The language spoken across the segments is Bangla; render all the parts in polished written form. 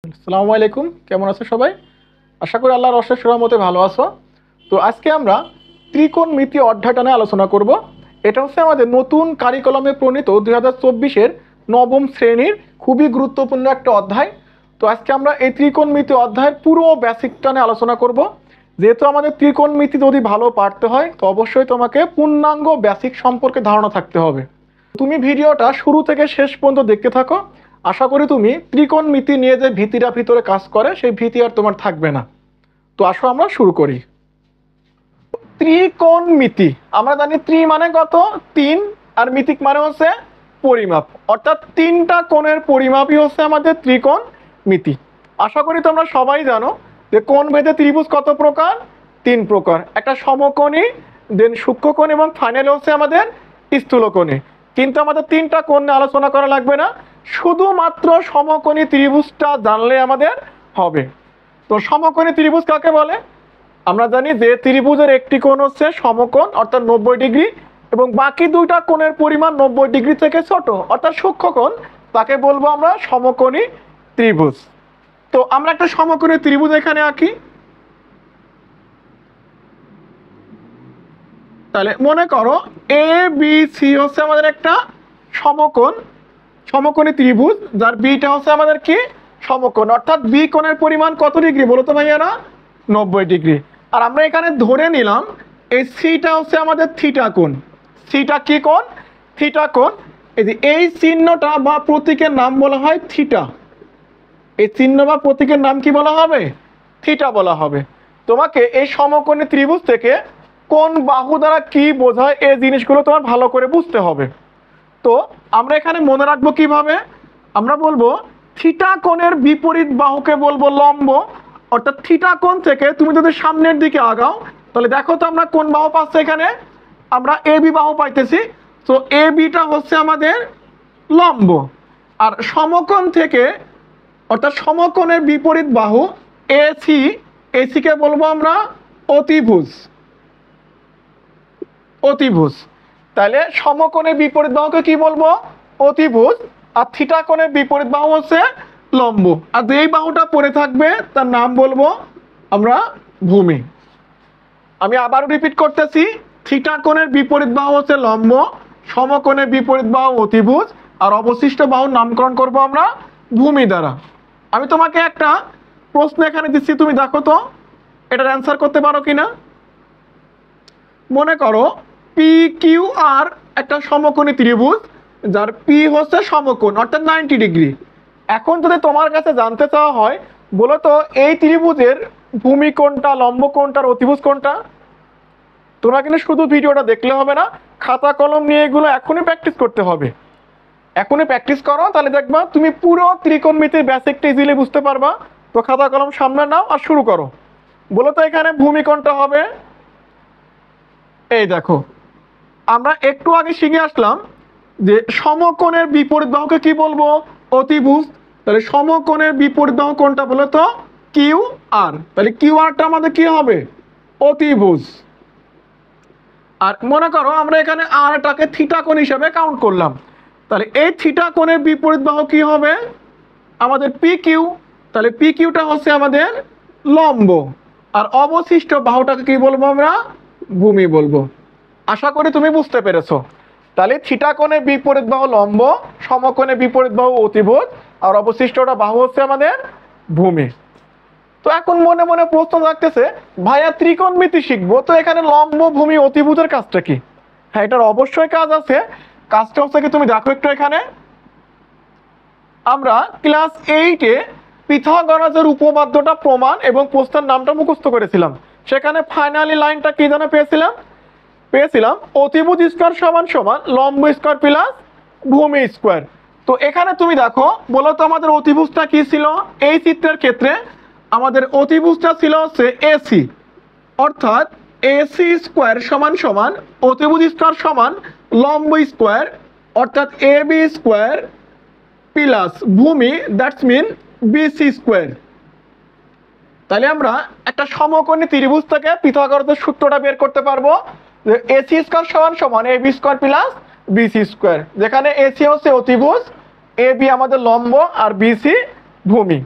আসসালামু আলাইকুম, কেমন আছো সবাই? আশা করি আল্লাহর অশেষ রহমতে ভালো আছো। তো আজকে আমরা ত্রিকোণমিতি অধ্যায়টা নিয়ে আলোচনা করব। এটা হচ্ছে আমাদের নতুন কারিকুলামে প্রণীত 2024-এর নবম শ্রেণীর খুবই গুরুত্বপূর্ণ একটা অধ্যায়। তো আজকে আমরা এই ত্রিকোণমিতি অধ্যায়ের পুরো বেসিকটা নিয়ে আলোচনা করব। যেহেতু আমাদের ত্রিকোণমিতি যদি ভালো পারতে হয় তো অবশ্যই তোমাকে পূর্ণাঙ্গ বেসিক সম্পর্কে ধারণা থাকতে হবে। তুমি ভিডিওটা শুরু থেকে শেষ পর্যন্ত দেখতে থাকো। আশা করি তুমি ত্রিকোণমিতি নিয়ে যে ভীতিটা ভিতরে কাজ করে সেই ভীতি আর তোমার থাকবে না। তো আসো আমরা শুরু করি। ত্রিকোণমিতি আমরা জানি ত্রি মানে কত, তিন, আর মিতিক মানে হচ্ছে পরিমাপ, অর্থাৎ তিনটা কোণের পরিমাপই হচ্ছে আমাদের ত্রিকোণমিতি। আশা করি তোমরা সবাই জানো যে কোণ ভেদে ত্রিভুজ কত প্রকার, তিন প্রকার। একটা সমকোণী, দেন সূক্ষ্মকোণ এবং ফাইনালি হচ্ছে আমাদের স্থূলকোণী। কিন্তু আমাদের তিনটা কোণ নিয়ে আলোচনা করা লাগবে না, শুধুমাত্র সমকোণী ত্রিভুজটা জানলে আমাদের হবে। তো সমকোণী ত্রিভুজ কাকে বলে? আমরা জানি যে ত্রিভুজের একটি কোণ হচ্ছে সমকোণ অর্থাৎ 90 ডিগ্রি, এবং বাকি দুইটা কোণের পরিমাণ 90 ডিগ্রি থেকে ছোট অর্থাৎ সূক্ষ্মকোণ, তাকে বলবো আমরা সমকোণী ত্রিভুজ। তো আমরা একটা সমকোণী ত্রিভুজ এখানে আঁকি। তাহলে মনে করো এ বি সি হচ্ছে আমাদের একটা সমকোণী ত্রিভুজ, যার বিটা হচ্ছে আমাদের কি সমকোণ, অর্থাৎ বি কোণের পরিমাণ কত ডিগ্রি বলো তো ভাইয়ারা? 90 ডিগ্রি। আর আমরা এখানে ধরে নিলাম এই সিটা হচ্ছে আমাদের থিটা কোণ। সিটা কি কোণ? থিটা কোণ। এই চিহ্নটা বা প্রতীকের নাম বলা হয় থিটা। এই চিহ্ন বা প্রতীকের নাম কি বলা হবে? থিটা বলা হবে। তোমাকে এই সমকোণী ত্রিভুজ থেকে কোন বাহু দ্বারা কি বোঝায় এই জিনিসগুলো তোমার ভালো করে বুঝতে হবে। তো আমরা এখানে মনে রাখবো কিভাবে? আমরা বলবো থিটা কোণের বিপরীত বাহুকে বলবো লম্ব, অর্থাৎ থিটা কোণ থেকে তুমি যদি সামনের দিকে আগাও তাহলে দেখো তো আমরা কোন বাহু পাচ্ছি? এখানে আমরা এ বি বাহু পাইতেছি। তো এ বিটা হচ্ছে আমাদের লম্ব। আর সমকোণ থেকে অর্থাৎ সমকোণের বিপরীত বাহু এসি, এসিকে বলবো আমরা অতিভুজ। অতিভুজ। তাহলে সমকোণের বিপরীত বাহুকে কি বলবো? অতিভুজ। আর থিটা কোণের বিপরীত বাহু হচ্ছে লম্ব। আর যেই বাহুটা পড়ে থাকবে তার নাম বলবো আমরা ভূমি। আমি আবারও রিপিট করতেছি, থিটা কোণের বিপরীত বাহু হচ্ছে লম্ব, সমকোণের বিপরীত বাহু অতিভুজ, আর অবশিষ্ট বাহুর নামকরণ করব আমরা ভূমি দ্বারা। আমি তোমাকে একটা প্রশ্ন এখানে দিচ্ছি, তুমি দেখো তো এটার অ্যান্সার করতে পারো কিনা। মনে করো পি কিউ আর একটা সমকোণী ত্রিভুজ, যার পি হচ্ছে সমকোণ অর্থাৎ 90 ডিগ্রি। এখন যদি তোমার কাছে জানতে চাওয়া হয় বলো তো এই ত্রিভুজের ভূমি কোণটা, লম্ব কোণটা, আর অতিভুজ কোণটা? তোমরা কিন্তু শুধু ভিডিওটা দেখলে হবে না, খাতা কলম নিয়ে এগুলো এখনই প্র্যাকটিস করতে হবে। এখনই প্র্যাকটিস করো, তাহলে দেখবা তুমি পুরো ত্রিকোণমিতির বেসিকটা ইজিলি বুঝতে পারবা। তো খাতা কলম সামনে নাও আর শুরু করো। বলো তো এখানে ভূমি কোণটা হবে? এই দেখো, আমরা একটু আগে শিখে আসলাম যে সমকোণের বিপরীত বাহুকে কি বলবো? অতিভুজ। তাহলে সমকোণের বিপরীত বাহু কোনটা বলো তো? Q R. তাহলে কিউ আরটা আমাদের কি হবে? অতিভুজ। আর মনে করো আমরা এখানে আরটাকে থিটা কোণ হিসেবে কাউন্ট করলাম, তাহলে এই থিটা কোণের বিপরীত বাহু কি হবে? আমাদের পি কিউ। তাহলে পি কিউটা হচ্ছে আমাদের লম্ব। আর অবশিষ্ট বাহুটাকে কি বলবো আমরা? ভূমি বলবো। আশা করি তুমি বুঝতে পেরেছো। তাহলে থিটা কোণের বিপরীত বাহু লম্ব, সমকোণের বিপরীত বাহু অতিভুজ, আর অবশিষ্টটা বাহু হচ্ছে আমাদের ভূমি। তো এখন মনে মনে প্রশ্ন থাকতেছে, ভাইয়া ত্রিকোণমিতি শিখবো, তো এখানে লম্ব, ভূমি, অতিভুজের কাজটা কি? হ্যাঁ, এটার অবশ্যই কাজ আছে। কাজটা হচ্ছে কি, তুমি দেখো একটু এখানে আমরা ক্লাস 8-এ পিথাগোরাসের উপপাদ্যটা প্রমাণ এবং প্রশ্নের নামটা মুখস্থ করেছিলাম। সেখানে ফাইনালি লাইনটা কি জানা পেয়েছিলাম অতিভুজ স্কয়ার সমান সমান লম্ব স্কয়ার প্লাস ভূমি স্কয়ার। তো এখানে তুমি দেখো, বলো তো আমাদের অতিভুজটা কি ছিল? এই চিত্রের ক্ষেত্রে আমাদের অতিভুজটা ছিল হচ্ছে এসি, অর্থাৎ এসি স্কয়ার সমান সমান অতিভুজ স্কয়ার সমান লম্ব স্কয়ার, অর্থাৎ এ বি স্কয়ার প্লাস ভূমি, দ্যাটস মিন বিসি স্কয়ার। তাহলে আমরা একটা সমকোণী ত্রিভুজ থেকে পিথাগোরাসের সূত্রটা বের করতে পারবো যে এসি স্কয়ার সমান সমান A B square plus BC square, যেখানে এসি হচ্ছে অতিভুজ, এ বি আমাদের লম্ব, আর বিসি ভূমি।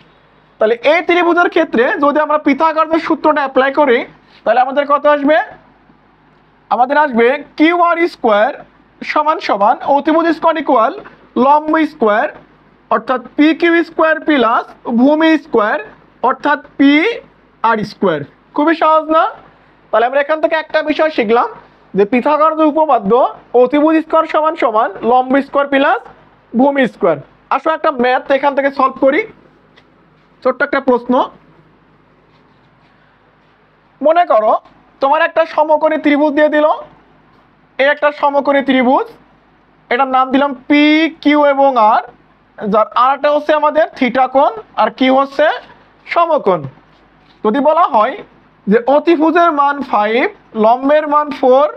তাহলে এই ত্রিভুজের ক্ষেত্রে যদি আমরা পিথাগোরাসের সূত্রটা অ্যাপ্লাই করি তাহলে আমাদের কত আসবে? আমাদের আসবে কিউ আর স্কোয়ার সমান সমান অতিভুজ স্কোয়ার ইকুয়াল লম্ব স্কোয়ার অর্থাৎ পি কিউ স্কোয়ার প্লাস ভূমি স্কোয়ার অর্থাৎ পি আর স্কোয়ার। খুবই সহজ না? তাহলে আমরা এখান থেকে একটা বিষয় শিখলাম যে পিথাগোরাসের উপপাদ্য অতিভুজ স্কোয়ার সমান সমান লম্ব স্কোয়ার প্লাস ভূমি স্কোয়ার। আসলে একটা ম্যাথ এখান থেকে সলভ করি। ছোট্ট একটা প্রশ্ন, মনে করো তোমার একটা সমকোণী ত্রিভুজ দিয়ে দিল, এই একটা সমকোণী ত্রিভুজ, এটার নাম দিলাম পি কিউ এবং আর, যার আরটা হচ্ছে আমাদের থিটা কোণ আর কিউ হচ্ছে সমকোণ। যদি বলা হয় যে অতিভুজের মান 5 লম্বের মান 4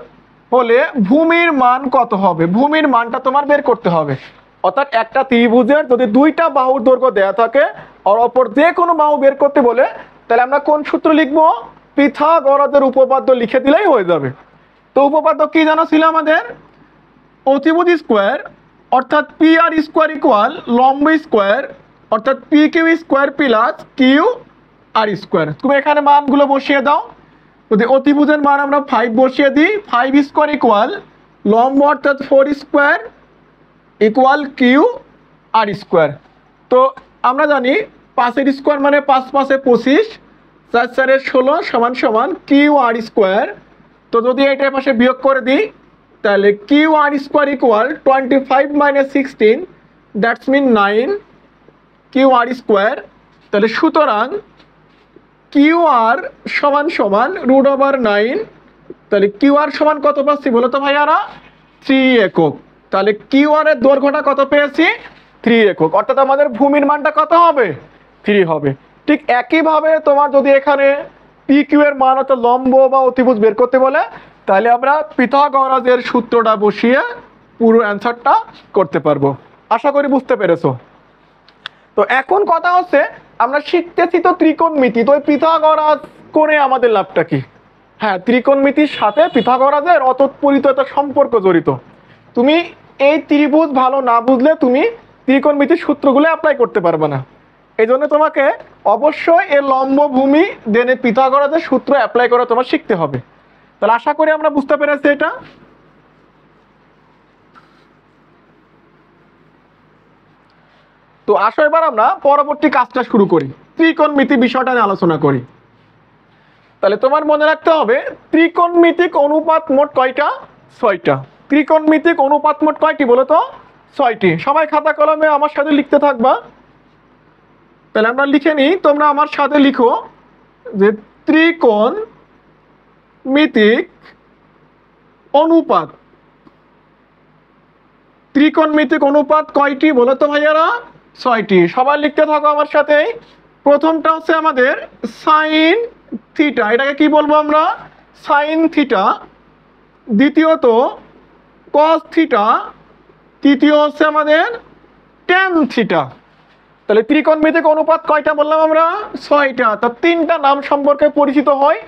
হলে ভূমির মান কত হবে, ভূমির মানটা তোমার বের করতে হবে। অর্থাৎ একটা ত্রিভুজের যদি দুইটা বাহুর দৈর্ঘ্য দেয়া থাকে আর অপর যে কোনো বাহু বের করতে বলে তাহলে আমরা কোন সূত্র লিখবো? পিথাগোরাসের উপপাদ্য লিখে দিলেই হয়ে যাবে। তো উপপাদ্য কি জানা ছিল আমাদের? অতিভুজ স্কোয়ার অর্থাৎ পি আর স্কোয়ার ইকুয়াল লম্ব স্কোয়ার অর্থাৎ P Q square plus Q R square. তুমি এখানে মানগুলো বসিয়ে দাও। যদি অতিভুজের মান আমরা 5 বসিয়ে দিই, 5 স্কোয়ার ইকুয়াল লম্ব অর্থাৎ 4 square equal Q R square. তো আমরা জানি 5 স্কোয়ার মানে 5 5 25, 4 4 16 সমান সমান কিউ আর স্কোয়ার। তো যদি এটার পাশে বিয়োগ করে দিই তাহলে Q R square equal 25 - 16 that's mean 9 Q R square. তাহলে সুতরাং কিউ আর সমান সমান √9। তাহলে কিউ আর সমান কত পাচ্ছি বলো তো ভাইয়ারা? 3 একক। তাহলে কিউ আর এর দৈর্ঘ্যটা কত পেয়েছি? 3 একক। অর্থাৎ আমাদের ভূমির মানটা কত হবে? 3 হবে। ঠিক একইভাবে তোমার যদি এখানে পি কিউ এর মান অর্থাৎ লম্ব বা অতিভুজ বের করতে বলে তাহলে আমরা পিথাগোরাসের সূত্রটা বসিয়ে পুরো অ্যান্সারটা করতে পারবো। আশা করি বুঝতে পেরেছো। তো এখন কথা হচ্ছে আমরা শিখতেছি তো ত্রিকোণমিতি, তো পিথাগোরাস করে আমাদের লাভটা কি? হ্যাঁ, ত্রিকোণমিতির সাথে পিথাগোরাসের অতৎপরিত একটা সম্পর্ক জড়িত। তুমি এই ত্রিভুজ ভালো না বুঝলে তুমি ত্রিকোণমিতির সূত্রগুলো অ্যাপ্লাই করতে পারবে না। এই জন্য তোমাকে অবশ্যই এর লম্ব ভূমি দেনে পিথাগোরাসের সূত্র অ্যাপ্লাই করে তোমার শিখতে হবে। তাহলে আশা করি আমরা বুঝতে পেরেছি এটা। তো আসো এবার আমরা পরবর্তী কাজটা শুরু করি, ত্রিকোণমিতি বিষয়টা নিয়ে আলোচনা করি। তাহলে তোমার মনে রাখতে হবে ত্রিকোণমিতিক অনুপাত মোট কয়টা? 6টা। ত্রিকোণমিতিক অনুপাত মোট কয়টি বলো তো? 6টি। সবাই খাতা কলমে আমার সাথে লিখতে থাকবা। তাহলে আমরা লিখে নিই, তোমরা আমার সাথে লিখো যে ত্রিকোণমিতিক অনুপাত। ত্রিকোণমিতিক অনুপাত কয়টি বলো তো ভাইয়ারা? 6টি। সবাই লিখতে থাকো আমার সাথে। প্রথমটা হচ্ছে আমাদের সাইন থিটা, এটাকে কি বলবো আমরা? Sign theta. দ্বিতীয়ত কস থিটা। তৃতীয় হচ্ছে আমাদের ট্যান থিটা। তাহলে ত্রিকোণমিতিক অনুপাত কয়টা বললাম আমরা? 6টা। তো 3টা নাম সম্পর্কে পরিচিত হয়।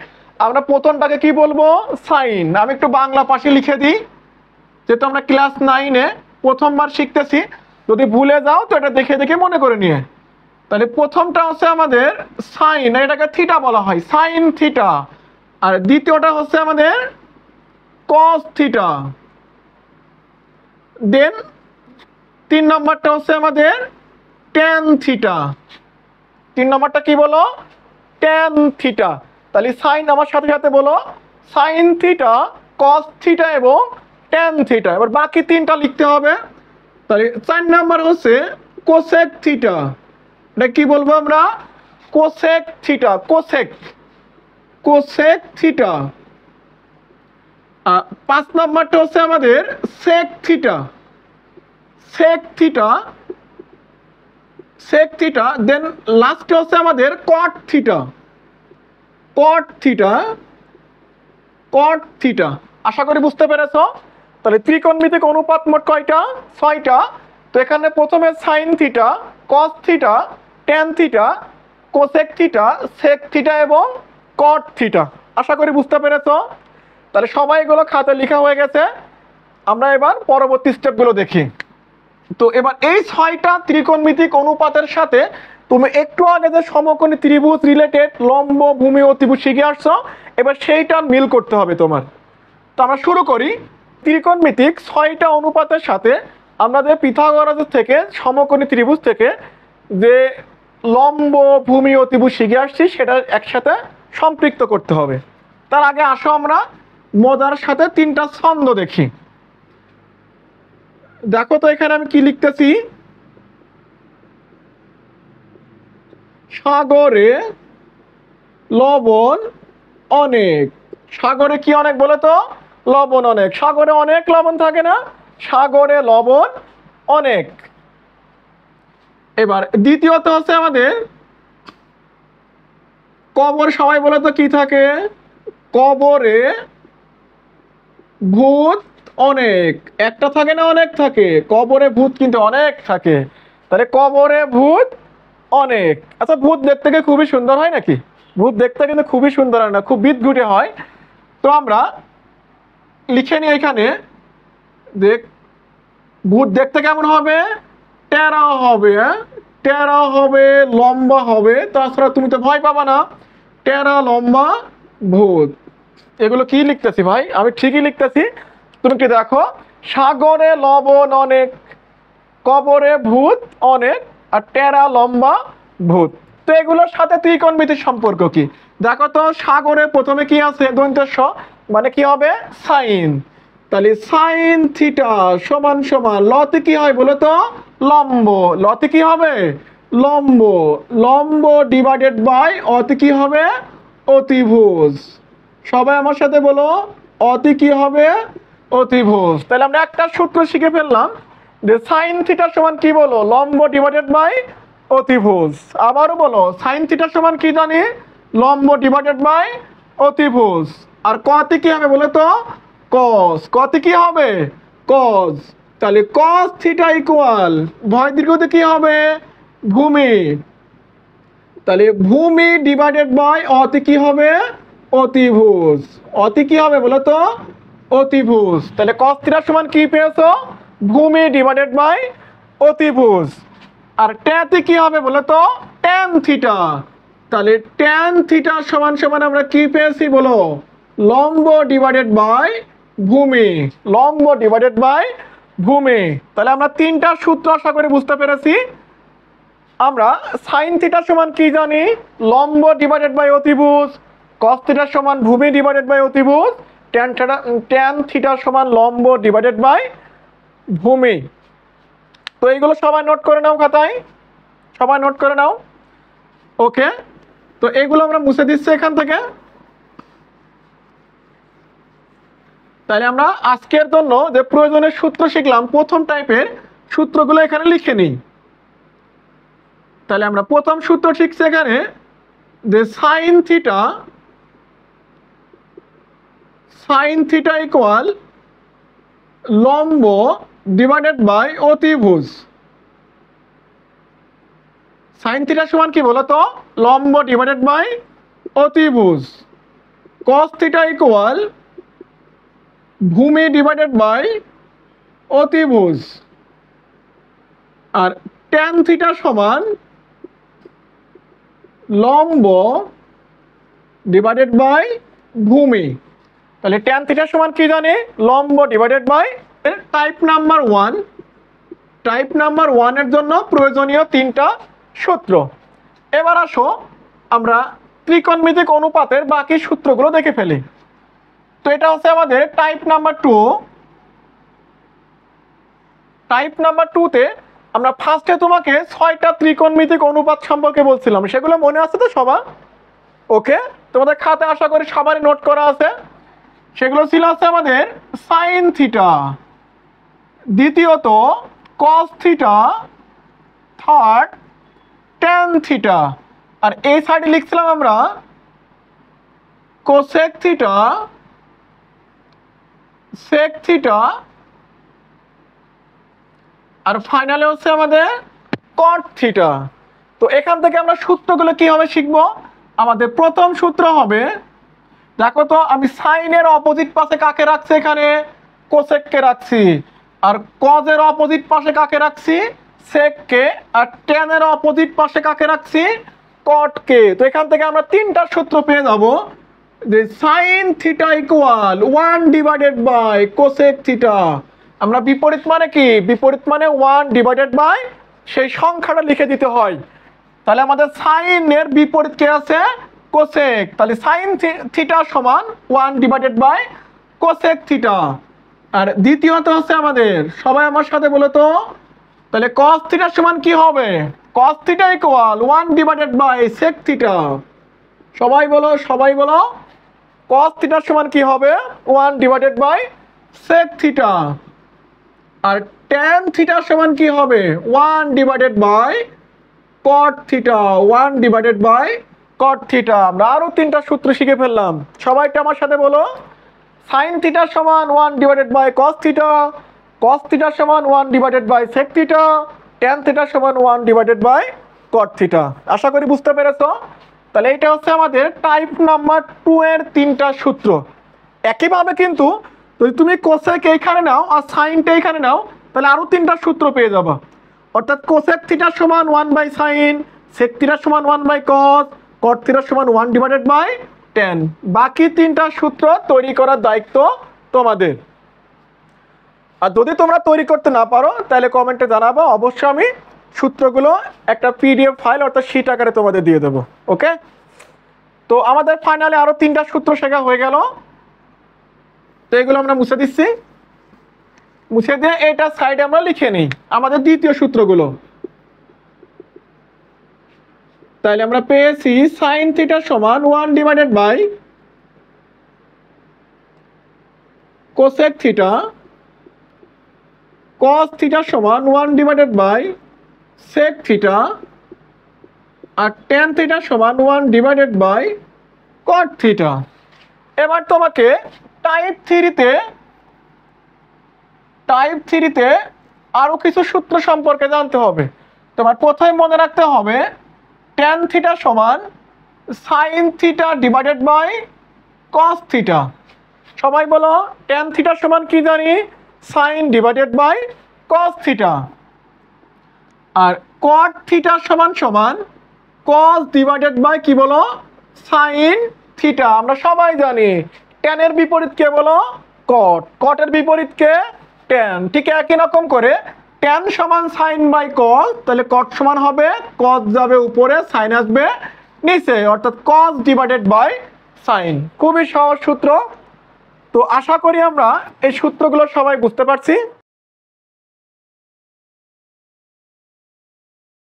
আমরা প্রথমটাকে কি বলবো? সাইন। আমি একটু বাংলা পাশে লিখে দিই, যেহেতু আমরা ক্লাস 9-এ প্রথমবার শিখতেছি, যদি ভুলে যাও তো এটা দেখে দেখে মনে করে নিয়ে। তাহলে প্রথমটা হচ্ছে আমাদের সাইন, এটাকে থিটা বলা হয়, সাইন থিটা। আর দ্বিতীয়টা হচ্ছে আমাদের কস থিটা। দেন 3 নম্বরটা হচ্ছে আমাদের ট্যান থিটা। 3 নম্বরটা কি বলো? Tan theta. তাহলে সাইন আমার সাথে সাথে বলো, সাইন থিটা, কস থিটা এবং ট্যান থিটা। এবার বাকি 3টা লিখতে হবে। তাহলে 4 নাম্বার হচ্ছে কোসেক থিটা। এটা কি বলবো আমরা? Cosec theta. Cosec, cosec theta. 5 নাম্বারটা হচ্ছে আমাদের sec theta. Sec theta, sec theta. Then লাস্টে হচ্ছে আমাদের cot theta. Cot theta, cot theta. আশা করি বুঝতে পেরেছো। তাহলে ত্রিকোণমিতিক অনুপাত মোট কয়টা? 6টা। তো এখানে প্রথমে sine theta, cos theta, tan theta, cosec theta, sec theta এবং কট থিটা। আশা করি বুঝতে পেরেছো। তাহলে সবাই এগুলো খাতায় লেখা হয়ে গেছে। আমরা এবার পরবর্তী স্টেপগুলো দেখি। তো এবার এই 6টা ত্রিকোণমিতিক অনুপাতের সাথে তুমি একটু আগে যে সমকোণী ত্রিভুজ রিলেটেড লম্ব ভূমি অতিভুজ শিখে আসছো, এবার সেইটা মিল করতে হবে তোমার। তো আমরা শুরু করি। ত্রিকোণমিতিক 6টা অনুপাতের সাথে আমরা যে পিথাগোরাসের থেকে সমকোণী ত্রিভুজ থেকে যে লম্ব ভূমি অতিভুজ শিখে আসছি সেটা একসাথে সম্পৃক্ত করতে হবে। তার আগে আসো আমরা মজার সাথে 3টা ছন্দ দেখি। দেখো তো এখানে আমি কি লিখতেছি, সাগরে লবণ অনেক। সাগরে কি অনেক বলো তো? লবণ অনেক। সাগরে অনেক লবণ থাকে না? সাগরে লবণ অনেক। এবার দ্বিতীয়ত হচ্ছে আমাদের কবর। সবাই বলে তো কি থাকে? কবরে ভূত অনেক। একটা থাকে না অনেক থাকে? কবরে ভূত কিন্তু অনেক থাকে। তাহলে কবরে ভূত অনেক। আচ্ছা, ভূত দেখতে কি খুবই সুন্দর হয় নাকি? ভূত দেখতে কিন্তু খুবই সুন্দর হয় না, খুব বিদঘুটে হয়। তো আমরা লিখে নিই এখানে, দেখ ভূত দেখতে কেমন হবে? টেরা হবে, টেরা হবে, লম্বা হবে। তাছাড়া তুমি তো ভয় পাবা না। টেরা লম্বা ভূত। এগুলো কি লিখতেছি ভাই? আমি ঠিকই লিখতেছি, তুমি কি দেখো। সাগরে লবণ অনেক, কবরে ভূত অনেক, আর টেরা লম্বা ভূত। তো এগুলোর সাথে ত্রিকোণমিতির সম্পর্ক কি দেখো তো। সাগরে প্রথমে কি আছে? দন্ত্য স, মানে কি হবে? সাইন। তাহলে সাইন থিটা সমান সমান লতে কি হয় বলো তো? লম্ব। লতে কি হবে? লম্ব। লম্ব ডিভাইডেড বাই অতি কি হবে? অতিভুজ। সবাই আমার সাথে বলো, অতি কি হবে? অতিভুজ। তাহলে আমরা একটা সূত্র শিখে ফেললাম যে সাইন থিটা সমান কি বলো? লম্ব ডিভাইডেড বাই অতিভুজ। আবারও বলো, সাইন থিটা সমান কি জানি? লম্ব ডিভাইডেড বাই অতিভুজ। আর কতে কি হবে বলো তো? কস। কতে কি হবে? কস। তাহলে কস থিটা ইকুয়াল ভয় দীর্ঘতে কি হবে? ভূমি। তাহলে ভূমি ডিভাইডেড বাই অতি কি হবে? অতিভুজ। অতি কি হবে বলো তো? অতিভুজ। তাহলে কস থিটা সমান কি পেয়েছো? ভূমি ডিভাইডেড বাই অতিভুজ। আর ট্যাতে কি হবে বলো তো? Tan theta. তাহলে ট্যান থিটা সমান সমান আমরা কি পেয়েছি বলো? লম্ব ডিভাইডেড বাই ভূমি। লম্ব ডিভাইডেড বাই ভূমি। তাহলে আমরা 3টা সূত্র আশা করি বুঝতে পেরেছি। আমরা সাইন থিটা সমান কি জানি? লম্ব ডিভাইডেড বাই অতিভুজ। কস থিটা সমান ভূমি ডিভাইডেড বাই অতিভুজ। ট্যান থিটা সমান লম্ব ডিভাইডেড বাই ভূমি। তো এইগুলো সবাই নোট করে নাও খাতায়, সবাই নোট করে নাও। ওকে, তো এইগুলো আমরা মুছে দিচ্ছি এখান থেকে। তাহলে আমরা আজকের জন্য যে প্রয়োজনের সূত্র শিখলাম, প্রথম টাইপের সূত্রগুলো এখানে লিখে নিই। তাহলে আমরা প্রথম সূত্র শিখছি এখানে যে সাইন থিটা ইকুয়াল লম্ব ডিভাইডেড বাই অতিভুজ। সাইন থিটা সমান কি বলো তো? লম্ব ডিভাইডেড বাই অতিভুজ। কস থিটা ইকুয়াল ভূমি ডিভাইডেড বাই অতিভুজ। আর ট্যান থিটা সমান লম্ব ডিভাইডেড বাই ভূমি। তাহলে ট্যান থিটা সমান কি জানি? লম্ব divided by. Type number 1, type number 1 এর জন্য প্রয়োজনীয় 3টা সূত্র। এবার আসো আমরা ত্রিকোণমিতিক অনুপাতের বাকি সূত্রগুলো দেখে ফেলি। তো এটা হচ্ছে আমাদের টাইপ নাম্বার 2। টাইপ নাম্বার 2তে আমরা ফার্স্টে তোমাকে 6টা ত্রিকোণমিতিক অনুপাত সম্পর্কে বলছিলাম, সেগুলো মনে আছে তো সবার? ওকে, তোমাদের খাতায় আশা করি সবারই নোট করা আছে। সেগুলো ছিল আছে আমাদের সাইন থিটা, দ্বিতীয়ত cos theta, third tan theta, আর এই সাইডে লিখছিলাম আমরা কোসেক থিটা, সেক থিটা, আর ফাইনালে হচ্ছে আমাদের কট থিটা। তো এখান থেকে আমরা সূত্রগুলো কিভাবে শিখবো? আমাদের প্রথম সূত্র হবে, দেখো তো আমি সাইনের অপোজিট পাশে কাকে রাখছি? এখানে কোসেককে রাখছি। আর কজের অপোজিট পাশে কাকে রাখছি? সেক কে, আর tan এর অপোজিট পাশে কাকে রাখছি, কট কে। তো এখান থেকে আমরা তিনটা সূত্র পেয়ে যাব যে sine theta equal 1 divided by cosec theta. আমরা বিপরীত মানে কি, বিপরীত মানে 1 ডিভাইডেড বাই সেই সংখ্যাটা লিখে দিতে হয়। তাহলে আমাদের সাইনের বিপরীত কে আছে, কোসেক। তাহলে সাইন থিটা সমান 1 ডিভাইডেড বাই কোসেক থিটা। আর দ্বিতীয়ত হচ্ছে আমাদের, সবাই আমার সাথে বলো তো, তাহলে cos থিটা সমান কি হবে, cos theta equal 1 divided by sec theta. সবাই বলো, সবাই বলো, cos থিটা সমান কি হবে, 1 ডিভাইডেড বাই sec থিটা। আর tan থিটা সমান কি হবে, 1 divided by cot theta, 1 divided by cot theta. আমরা আরো তিনটা সূত্র শিখে ফেললাম। সবাইটা আমার সাথে বলো, sin থিটা সমান 1 divided by cos theta, cos theta সমান 1 divided by sec theta, tan theta সমান 1 ডিভাইডেড বাই cot থিটা। আশা করি বুঝতে পেরেছো। তাহলে এটা হচ্ছে আমাদের টাইপ নাম্বার 2 এর তিনটা সূত্র। একইভাবে কিন্তু যদি তুমি কোসেক এইখানে নাও আর সাইনটা এইখানে নাও, তাহলে আরো তিনটা সূত্র পেয়ে যাবা। অর্থাৎ কোসেক থিটা সমান 1 বাই সাইন, সেক থিটা সমান 1 বাই কস, কট থিটা সমান 1 ডিভাইডেড বাই tan। বাকি তিনটা সূত্র তৈরি করার দায়িত্ব তোমাদের। আর যদি তোমরা তৈরি করতে না পারো তাহলে কমেন্টে জানাবো, অবশ্যই আমি সূত্রগুলো একটা পিডিএফ ফাইল অর্থাৎ শীট আকারে তোমাদের দিয়ে দেবো। ওকে, তো আমাদের ফাইনালে আরো তিনটা সূত্র শেখা হয়ে গেল। তো এগুলো আমরা মুছে দিচ্ছি, মুছে দিয়ে এটা সাইডে আমরা লিখে নিই আমাদের দ্বিতীয় সূত্রগুলো। তাহলে আমরা পেয়েছি সাইন থিটা সমান 1 divided by cosec theta, cos theta সমান 1 ডিভাইডেড বাই sec থিটা, আর tan থিটা সমান 1 ডিভাইডেড বাই cot থিটা। এবার তোমাকে টাইপ থ্রিতে আরো কিছু সূত্র সম্পর্কে জানতে হবে। তোমার প্রথমে মনে রাখতে হবে tan থিটা সমান sin theta divided by cos theta. সবাই বলো, tan থিটা সমান কি জানি, sin divided by cos theta. আর cot থিটা সমান সমান cos ডিভাইডেড বাই কি বলো, sin থিটা। আমরা সবাই জানি tan এর বিপরীত কে বলো, cot, cot এর বিপরীত কে, tan। ঠিক একই রকম করে tan সমান sin বাই cos, তাহলে cot সমান হবে cos যাবে উপরে, sin আসবে নিচে, অর্থাৎ cos ডিভাইডেড বাই sin। খুবই সহজ সূত্র। তো আশা করি আমরা এই সূত্রগুলো সবাই বুঝতে পারছি।